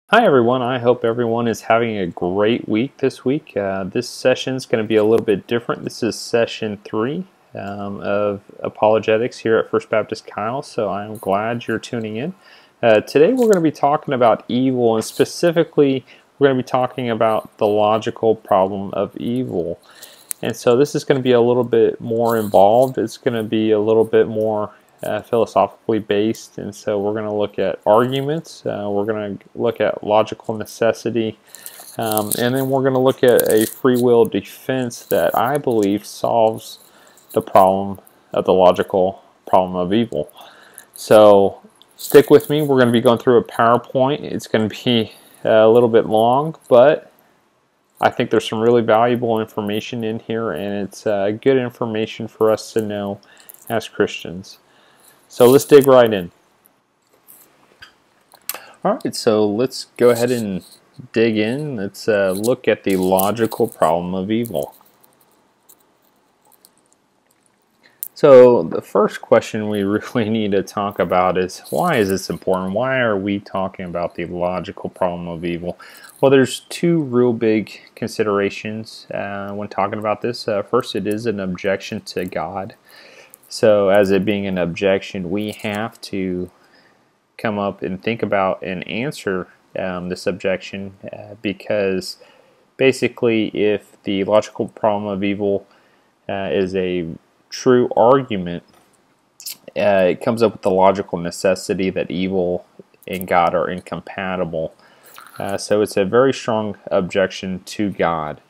Hi everyone, I hope everyone is having a great week this week. This session is going to be a little bit different. This is session 3 of Apologetics here at First Baptist Kyle, so I'm glad you're tuning in. Today we're going to be talking about evil, and specifically we're going to be talking about the logical problem of evil. And so this is going to be a little bit more involved. It's going to be a little bit more philosophically based, and so we're going to look at arguments, we're going to look at logical necessity, and then we're going to look at a free will defense that I believe solves the problem of the logical problem of evil. So stick with me. We're going to be going through a PowerPoint. It's going to be a little bit long, but I think there's some really valuable information in here, and it's good information for us to know as Christians. So let's dig right in. Alright, so let's go ahead and dig in. Let's look at the logical problem of evil. So the first question we really need to talk about is, why is this important? Why are we talking about the logical problem of evil? Well, there's two real big considerations when talking about this. First, it is an objection to God. So as it being an objection, we have to come up and think about and answer this objection because basically if the logical problem of evil is a true argument, it comes up with the logical necessity that evil and God are incompatible. So it's a very strong objection to God.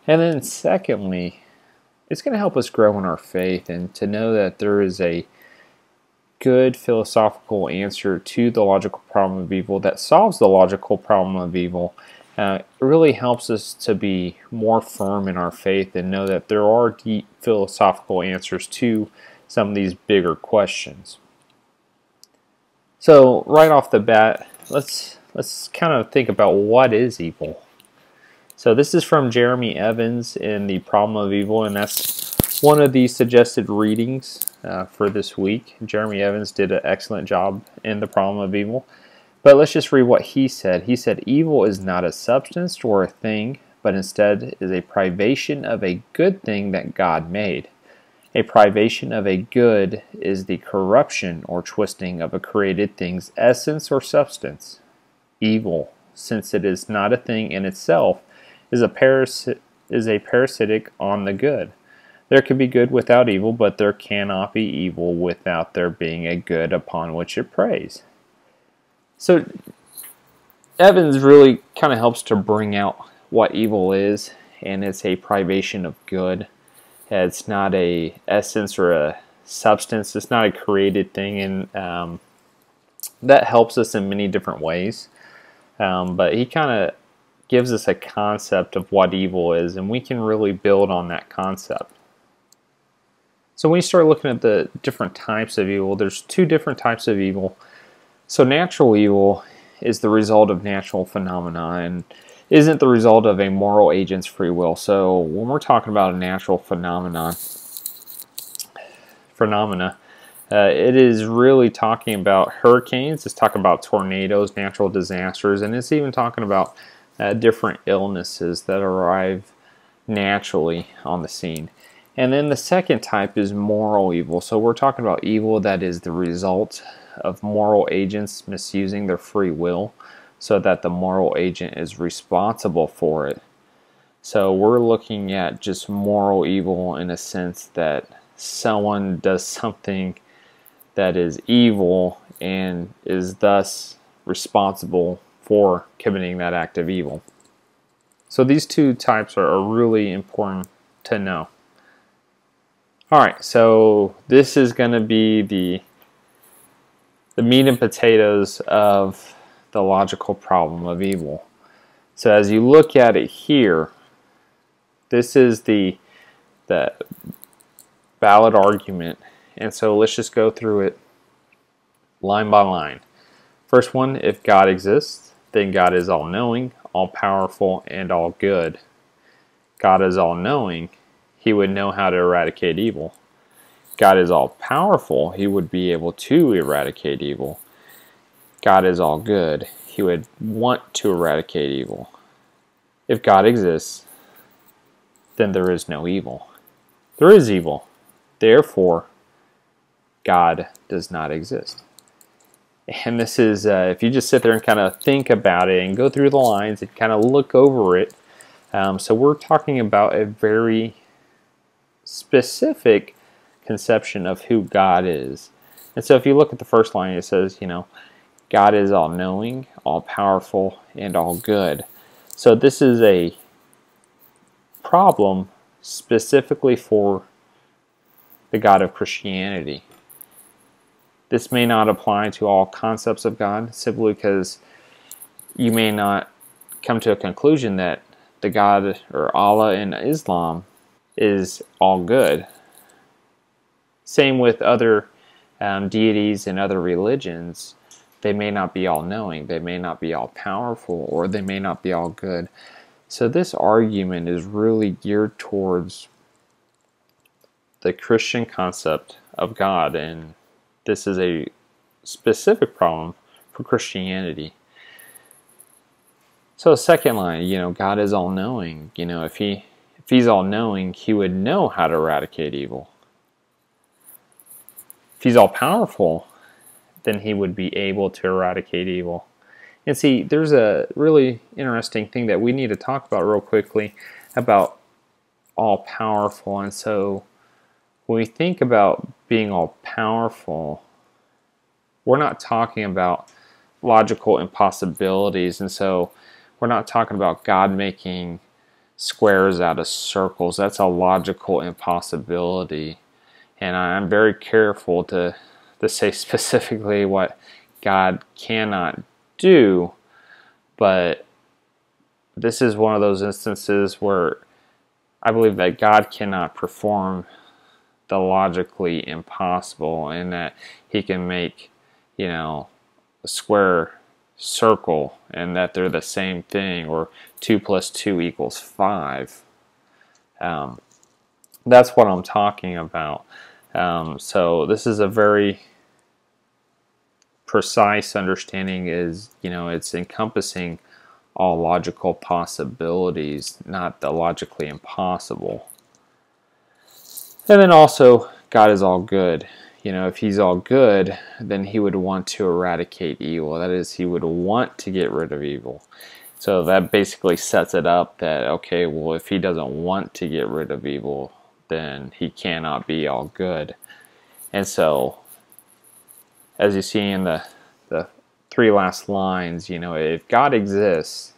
And then secondly, it's going to help us grow in our faith and to know that there is a good philosophical answer to the logical problem of evil that solves the logical problem of evil. It really helps us to be more firm in our faith and know that there are deep philosophical answers to some of these bigger questions. So right off the bat, let's kind of think about what is evil. So this is from Jeremy Evans in The Problem of Evil, and that's one of the suggested readings for this week. Jeremy Evans did an excellent job in The Problem of Evil. But let's just read what he said. He said, "Evil is not a substance or a thing, but instead is a privation of a good thing that God made. A privation of a good is the corruption or twisting of a created thing's essence or substance. Evil, since it is not a thing in itself, is a parasitic on the good. There can be good without evil, but there cannot be evil without there being a good upon which it preys." So Evans really kind of helps to bring out what evil is, and it's a privation of good. It's not a essence or a substance. It's not a created thing, and that helps us in many different ways. But he kind of gives us a concept of what evil is, and we can really build on that concept. So when you start looking at the different types of evil, there's two different types of evil. So natural evil is the result of natural phenomena and isn't the result of a moral agent's free will. So when we're talking about a natural phenomena, it is really talking about hurricanes, it's talking about tornadoes, natural disasters, and it's even talking about different illnesses that arrive naturally on the scene. And then the second type is moral evil. So we're talking about evil that is the result of moral agents misusing their free will so that the moral agent is responsible for it. So we're looking at just moral evil in a sense that someone does something that is evil and is thus responsible for committing that act of evil. So these two types are really important to know. Alright, so this is going to be the meat and potatoes of the logical problem of evil. So as you look at it here, this is the valid argument, and so let's just go through it line by line. First one, if God exists, then God is all-knowing, all-powerful, and all-good. God is all-knowing, He would know how to eradicate evil. God is all-powerful, He would be able to eradicate evil. God is all-good, he would want to eradicate evil. If God exists, then there is no evil. There is evil. Therefore, God does not exist. And this is, if you just sit there and kind of think about it and go through the lines and kind of look over it, so we're talking about a very specific conception of who God is. And so if you look at the first line, it says, God is all-knowing, all-powerful, and all-good. So this is a problem specifically for the God of Christianity. This may not apply to all concepts of God, simply because you may not come to a conclusion that the God or Allah in Islam is all good. Same with other deities and other religions. They may not be all-knowing, they may not be all-powerful, or they may not be all good. So this argument is really geared towards the Christian concept of God, and this is a specific problem for Christianity. So second line, God is all-knowing. If he's all-knowing, he would know how to eradicate evil. If he's all-powerful, then he would be able to eradicate evil. And see, there's a really interesting thing that we need to talk about real quickly about all-powerful. And so when we think about being all-powerful, we're not talking about logical impossibilities. And so we're not talking about God making squares out of circles. That's a logical impossibility. And I'm very careful to say specifically what God cannot do, but this is one of those instances where I believe that God cannot perform the logically impossible, and that he can make, a square circle and that they're the same thing, or 2 + 2 = 5. That's what I'm talking about. So this is a very precise understanding. It's encompassing all logical possibilities, not the logically impossible. And then also, God is all good. If he's all good, then he would want to eradicate evil. That is, he would want to get rid of evil. So that basically sets it up that, okay, well, if he doesn't want to get rid of evil, then he cannot be all good. And so, as you see in the 3 last lines, if God exists,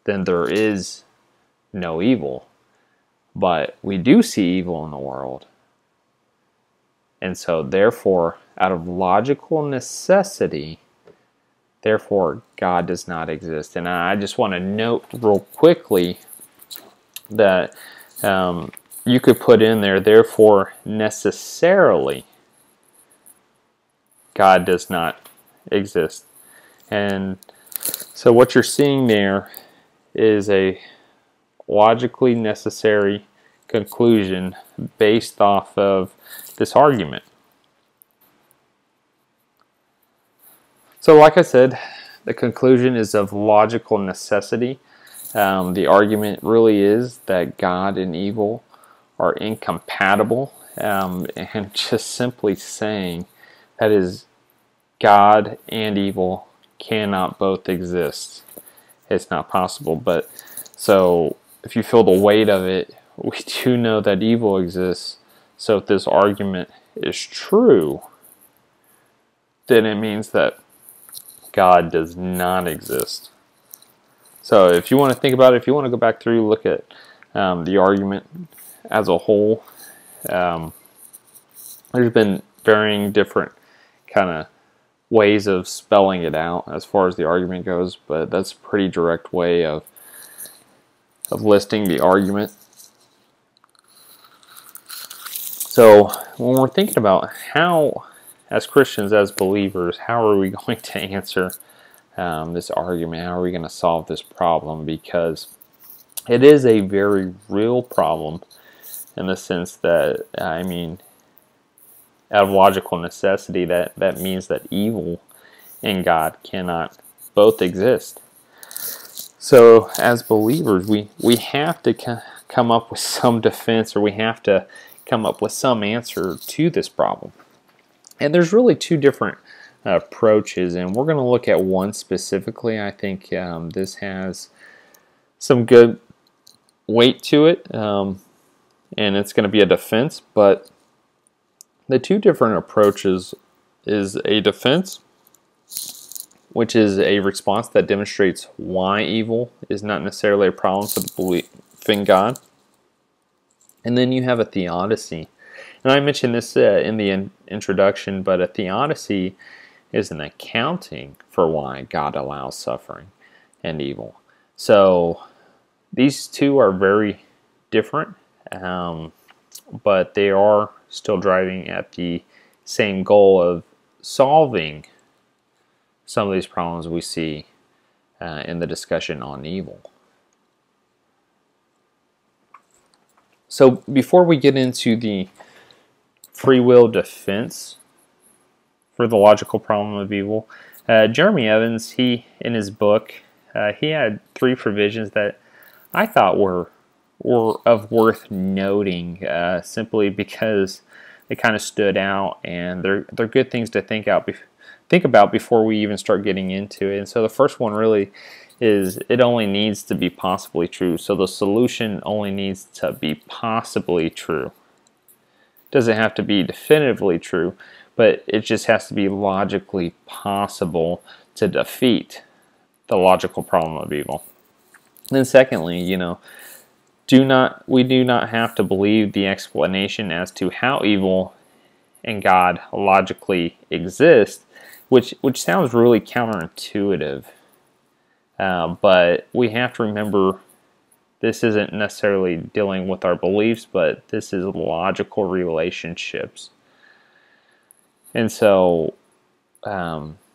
then there is no evil. But we do see evil in the world. And so, therefore, out of logical necessity, therefore, God does not exist. And I just want to note real quickly that you could put in there, therefore, necessarily, God does not exist. And so what you're seeing there is a logically necessary conclusion based off of this argument. So like I said, the conclusion is of logical necessity. The argument really is that God and evil are incompatible, and just simply saying that is, God and evil cannot both exist. It's not possible. But so if you feel the weight of it, we do know that evil exists. So if this argument is true, then it means that God does not exist. So if you want to think about it, if you want to go back through, look at the argument as a whole, there's been varying different kind of ways of spelling it out as far as the argument goes, but that's a pretty direct way of listing the argument. So when we're thinking about how, as Christians, as believers, how are we going to answer this argument? How are we going to solve this problem? Because it is a very real problem in the sense that, out of logical necessity, that means that evil and God cannot both exist. So as believers, we have to come up with some defense, or we have to come up with some answer to this problem. And there's really two different approaches, and we're going to look at one specifically. I think this has some good weight to it, and it's going to be a defense. But the two different approaches is a defense, which is a response that demonstrates why evil is not necessarily a problem for the belief in God. And then you have a theodicy. And I mentioned this in the introduction, but a theodicy is an accounting for why God allows suffering and evil. So these two are very different, but they are still driving at the same goal of solving some of these problems we see in the discussion on evil. So before we get into the free will defense for the logical problem of evil, Jeremy Evans, in his book, he had 3 provisions that I thought were of worth noting, simply because they kind of stood out, and they're good things to think about before we even start getting into it. And so the first one really is, it only needs to be possibly true. So the solution only needs to be possibly true. Doesn't have to be definitively true, but it just has to be logically possible to defeat the logical problem of evil. And then secondly, we do not have to believe the explanation as to how evil and God logically exist, which sounds really counterintuitive. But we have to remember this isn't necessarily dealing with our beliefs, but this is logical relationships. And so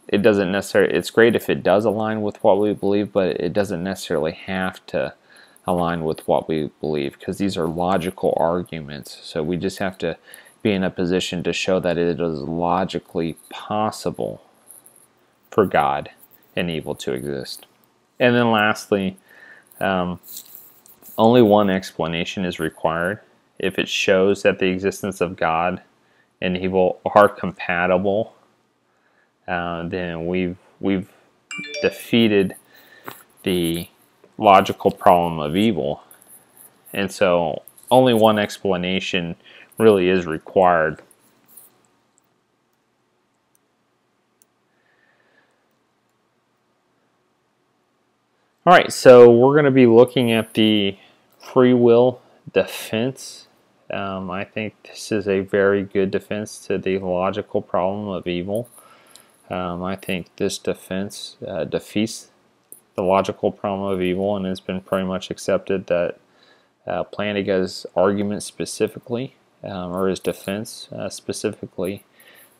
it doesn't necessarily, it's great if it does align with what we believe, but it doesn't necessarily have to align with what we believe, because these are logical arguments. So we just have to be in a position to show that it is logically possible for God and evil to exist. And then lastly, only one explanation is required. If it shows that the existence of God and evil are compatible, then we've defeated the logical problem of evil. And so only one explanation really is required. Alright, so we're going to be looking at the free will defense. I think this is a very good defense to the logical problem of evil. I think this defense defeats the logical problem of evil, and it's been pretty much accepted that Plantinga's argument specifically, or his defense specifically,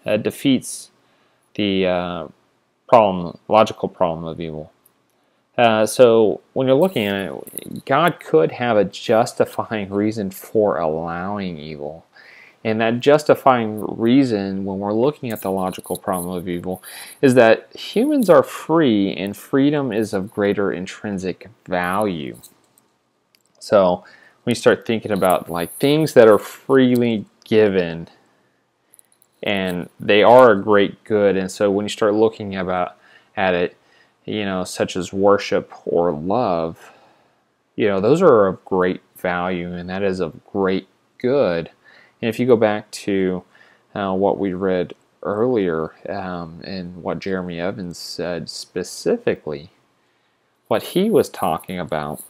defeats the logical problem of evil. So when you're looking at it, God could have a justifying reason for allowing evil. And that justifying reason, when we're looking at the logical problem of evil, is that humans are free and freedom is of greater intrinsic value. So when you start thinking about like things that are freely given, and they are a great good, and so when you start looking at it, such as worship or love, those are of great value, and that is of great good. And if you go back to what we read earlier, and what Jeremy Evans said specifically, what he was talking about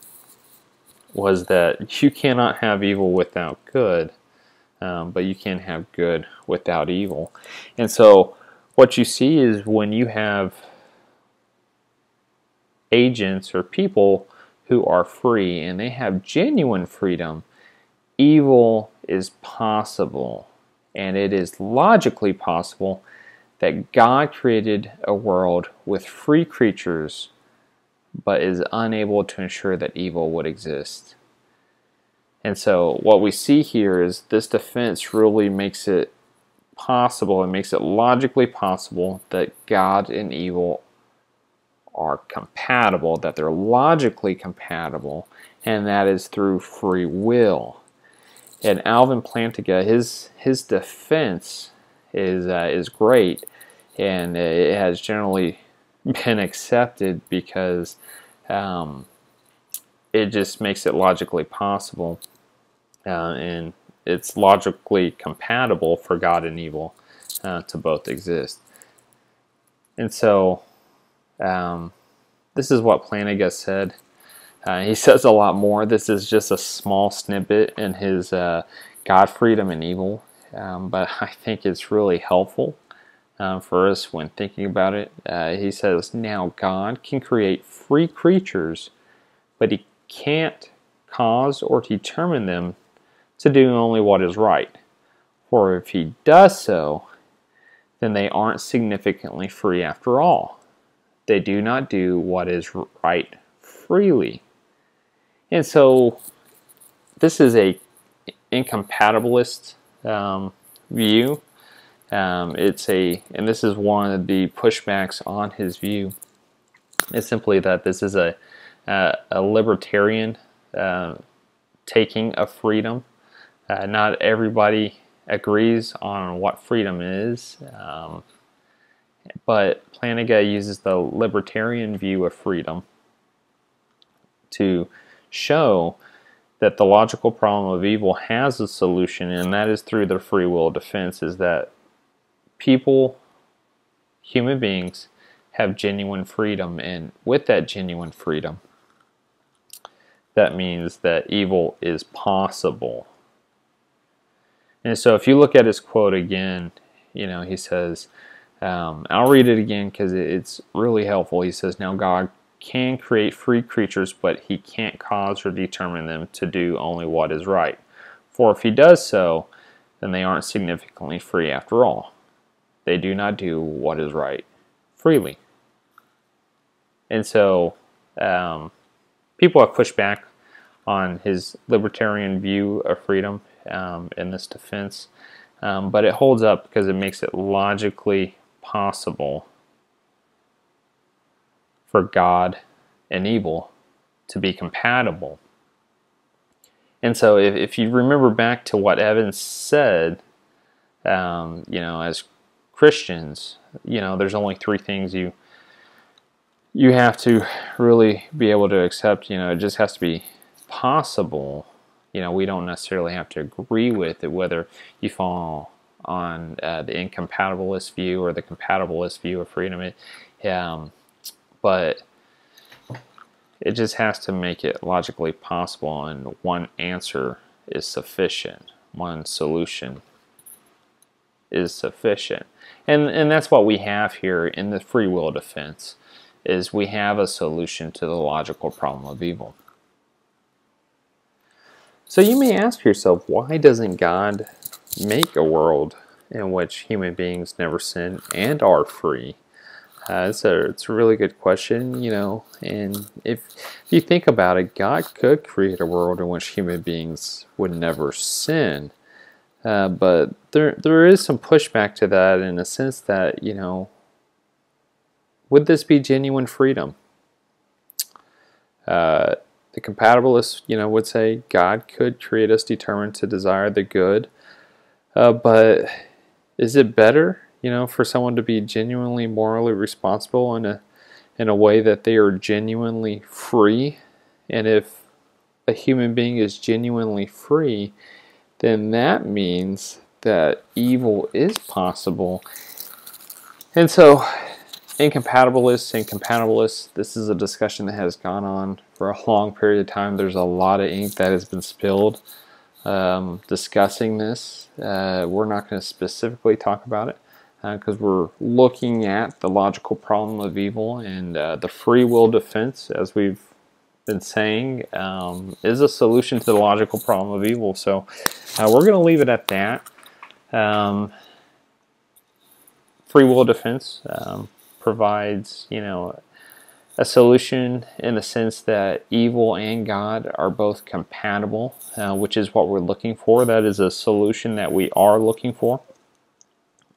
was that you cannot have evil without good, but you can have good without evil. And so what you see is when you have agents or people who are free and they have genuine freedom, evil is possible, and it is logically possible that God created a world with free creatures but is unable to ensure that evil would exist. And so what we see here is this defense really makes it possible, and makes it logically possible that God and evil are compatible, that they're logically compatible, and that is through free will. And Alvin Plantinga, his defense is great, and it has generally been accepted because it just makes it logically possible, and it's logically compatible for God and evil to both exist. And so this is what Plantinga said. He says a lot more. This is just a small snippet in his God, Freedom, and Evil, but I think it's really helpful for us when thinking about it. He says, now God can create free creatures, but he can't cause or determine them to do only what is right. For if he does so, then they aren't significantly free after all. They do not do what is right freely. And so this is a incompatibilist view. And this is one of the pushbacks on his view. It's simply that this is a libertarian taking of freedom. Not everybody agrees on what freedom is, but Plantinga uses the libertarian view of freedom to show that the logical problem of evil has a solution, and that is through the free will defense, is that people, human beings, have genuine freedom, and with that genuine freedom, that means that evil is possible. And so if you look at his quote again, he says, I'll read it again because it's really helpful. He says, now God can create free creatures, but he can't cause or determine them to do only what is right. For if he does so, then they aren't significantly free after all. They do not do what is right freely. And so people have pushed back on his libertarian view of freedom in this defense, but it holds up because it makes it logically possible for God and evil to be compatible. And so if you remember back to what Evans said, as Christians, there's only three things you have to really be able to accept. It just has to be possible. We don't necessarily have to agree with it, whether you fall on the incompatibilist view or the compatibilist view of freedom. But it just has to make it logically possible, and one answer is sufficient. One solution is sufficient. And that's what we have here in the free will defense, is we have a solution to the logical problem of evil. So you may ask yourself, why doesn't God make a world in which human beings never sin and are free? It's a really good question, and if you think about it, God could create a world in which human beings would never sin. But there is some pushback to that, in a sense that, would this be genuine freedom? The compatibilists, would say God could create us determined to desire the good, but is it better, for someone to be genuinely morally responsible in a way that they are genuinely free? And if a human being is genuinely free, then that means that evil is possible. And so incompatibilists and compatibilists, this is a discussion that has gone on for a long period of time. There's a lot of ink that has been spilled discussing this. We're not going to specifically talk about it because we're looking at the logical problem of evil, and the free will defense, as we've been saying, is a solution to the logical problem of evil. So we're going to leave it at that. Free will defense provides, a solution in the sense that evil and God are both compatible, which is what we're looking for. That is a solution that we are looking for.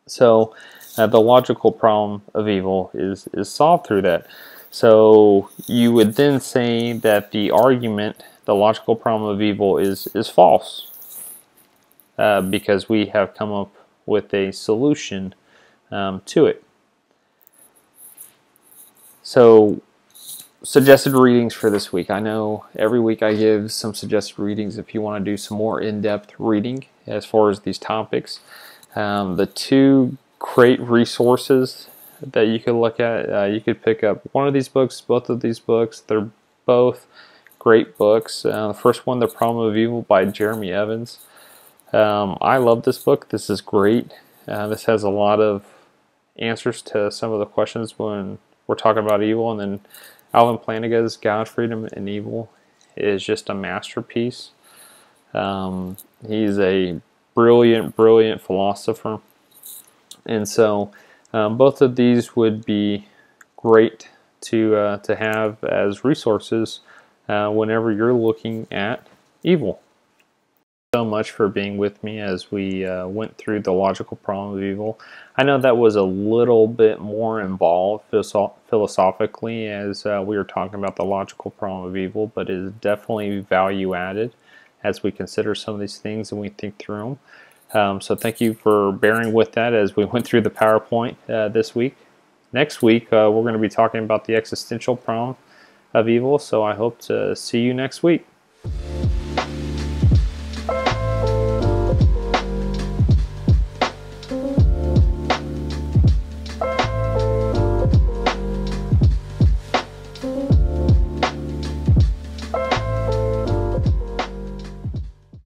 So the logical problem of evil is solved through that. So you would then say that the argument, the logical problem of evil, is false because we have come up with a solution to it. So suggested readings for this week. I know every week I give some suggested readings if you want to do some more in-depth reading as far as these topics. The two great resources that you could look at, you could pick up one of these books, both of these books. They're both great books. The first one, The Problem of Evil by Jeremy Evans. I love this book. This is great. This has a lot of answers to some of the questions when we're talking about evil. And then Alan Plantinga's God, Freedom, and Evil is just a masterpiece. He's a brilliant philosopher. And so both of these would be great to have as resources whenever you're looking at evil. So much for being with me as we went through the logical problem of evil. I know that was a little bit more involved philosophically as we were talking about the logical problem of evil, but it is definitely value added as we consider some of these things and we think through them. So thank you for bearing with that as we went through the PowerPoint this week. Next week we're going to be talking about the existential problem of evil, so I hope to see you next week.